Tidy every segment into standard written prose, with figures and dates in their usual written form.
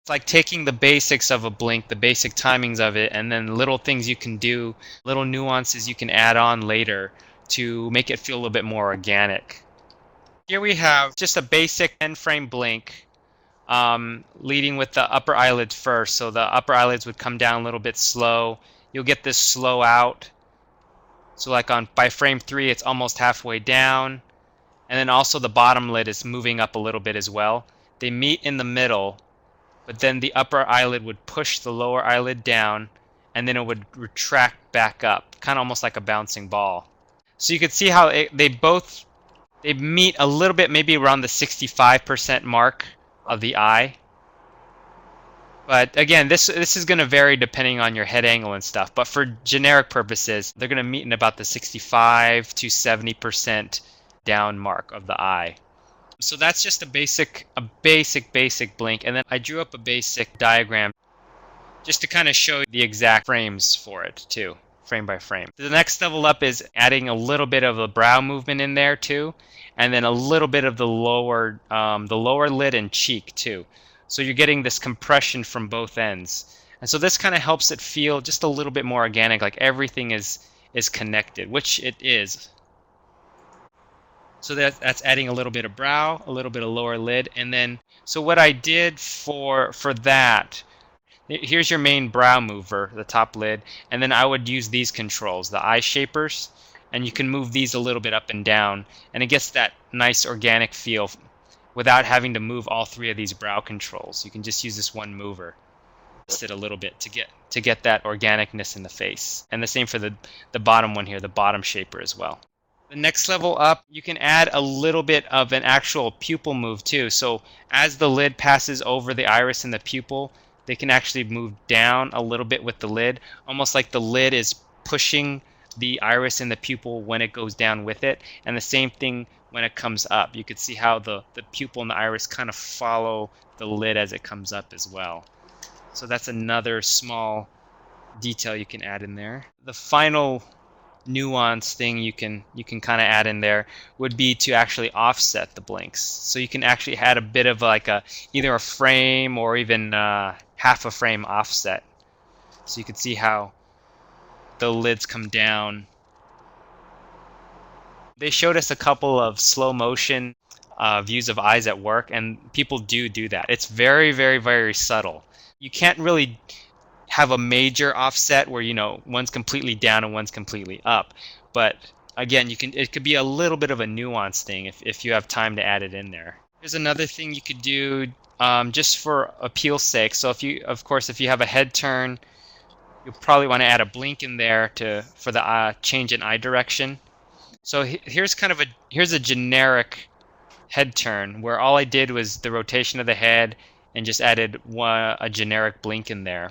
It's like taking the basics of a blink, the basic timings of it, and then little things you can do, little nuances you can add on later to make it feel a little bit more organic. Here we have just a basic 10-frame blink, leading with the upper eyelids first. So the upper eyelids would come down a little bit slow. You'll get this slow out. So like by frame 3, it's almost halfway down. And then also the bottom lid is moving up a little bit as well. They meet in the middle, but then the upper eyelid would push the lower eyelid down, and then it would retract back up, kind of almost like a bouncing ball. So you can see how they meet a little bit, maybe around the 65% mark of the eye. But again, this is going to vary depending on your head angle and stuff. But for generic purposes, they're going to meet in about the 65 to 70% down mark of the eye. So that's just a basic blink. And then I drew up a basic diagram just to kind of show the exact frames for it too, frame by frame. The next level up is adding a little bit of a brow movement in there too, and then a little bit of the lower lid and cheek too. So you're getting this compression from both ends. And so this kind of helps it feel just a little bit more organic, like everything is connected, which it is. So that's adding a little bit of brow, a little bit of lower lid, and then so what I did for that, here's your main brow mover, the top lid, and then I would use these controls, the eye shapers, and you can move these a little bit up and down, and it gets that nice organic feel without having to move all 3 of these brow controls. You can just use this one mover, twist it a little bit to get that organicness in the face. And the same for the bottom one here, the bottom shaper as well. The next level up, you can add a little bit of an actual pupil move too. So as the lid passes over the iris and the pupil, they can actually move down a little bit with the lid, almost like the lid is pushing the iris and the pupil when it goes down with it. And the same thing when it comes up. You could see how the pupil and the iris kind of follow the lid as it comes up as well. So that's another small detail you can add in there. The final nuance thing you can kind of add in there would be to actually offset the blinks. So you can actually add a bit of like either a frame or even half a frame offset. So you can see how the lids come down. They showed us a couple of slow motion views of eyes at work, and people do that. It's very, very, very subtle. You can't really have a major offset where, you know, one's completely down and one's completely up. But again, it could be a little bit of a nuance thing if you have time to add it in there. Here's another thing you could do just for appeal's sake. So if you have a head turn, you'll probably want to add a blink in there for the change in eye direction. So here's a generic head turn where all I did was the rotation of the head and just added a generic blink in there.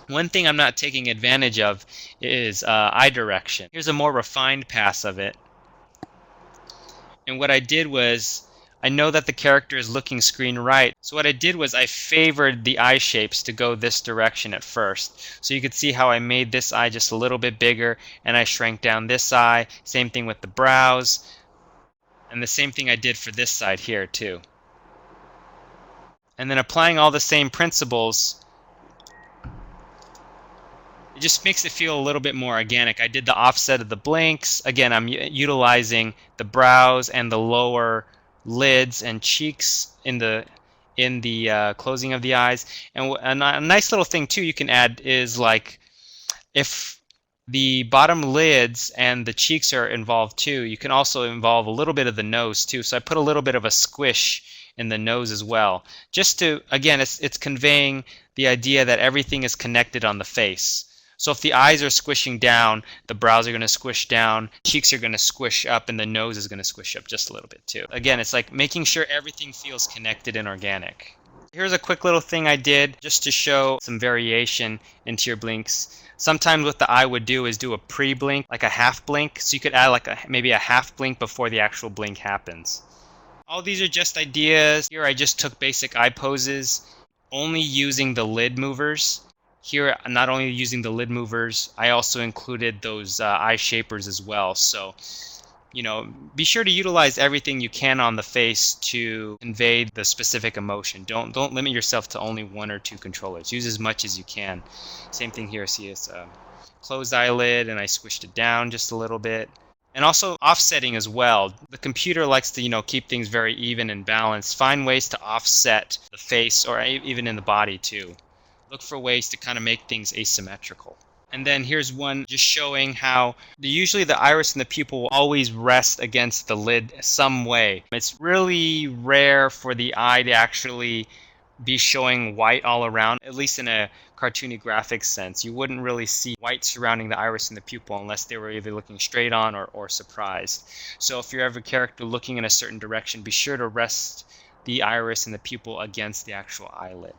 One thing I'm not taking advantage of is eye direction. Here's a more refined pass of it. And what I did was, I know that the character is looking screen right. So what I did was I favored the eye shapes to go this direction at first. So you could see how I made this eye just a little bit bigger and I shrank down this eye. Same thing with the brows. And the same thing I did for this side here too. And then applying all the same principles, it just makes it feel a little bit more organic. I did the offset of the blinks. Again, I'm utilizing the brows and the lower lids and cheeks in the closing of the eyes. And a nice little thing too you can add is, like, if the bottom lids and the cheeks are involved too, you can also involve a little bit of the nose too. So I put a little bit of a squish in the nose as well, just to, again, it's conveying the idea that everything is connected on the face. So if the eyes are squishing down, the brows are going to squish down, cheeks are going to squish up, and the nose is going to squish up just a little bit too. Again, it's like making sure everything feels connected and organic. Here's a quick little thing I did just to show some variation into your blinks. Sometimes what the eye would do is do a pre-blink, like a half blink. So you could add like maybe a half blink before the actual blink happens. All these are just ideas. Here I just took basic eye poses, only using the lid movers. Here, not only using the lid movers, I also included those eye shapers as well. So Be sure to utilize everything you can on the face to convey the specific emotion. Don't limit yourself to only one or two controllers. Use as much as you can. Same thing here. See, it's a closed eyelid, and I squished it down just a little bit. And also offsetting as well. The computer likes to, keep things very even and balanced. Find ways to offset the face or even in the body too. Look for ways to kind of make things asymmetrical. And then here's one just showing how usually the iris and the pupil will always rest against the lid some way. It's really rare for the eye to actually be showing white all around, at least in a cartoony graphic sense. You wouldn't really see white surrounding the iris and the pupil unless they were either looking straight on or surprised. So if you have a character looking in a certain direction, be sure to rest the iris and the pupil against the actual eyelid.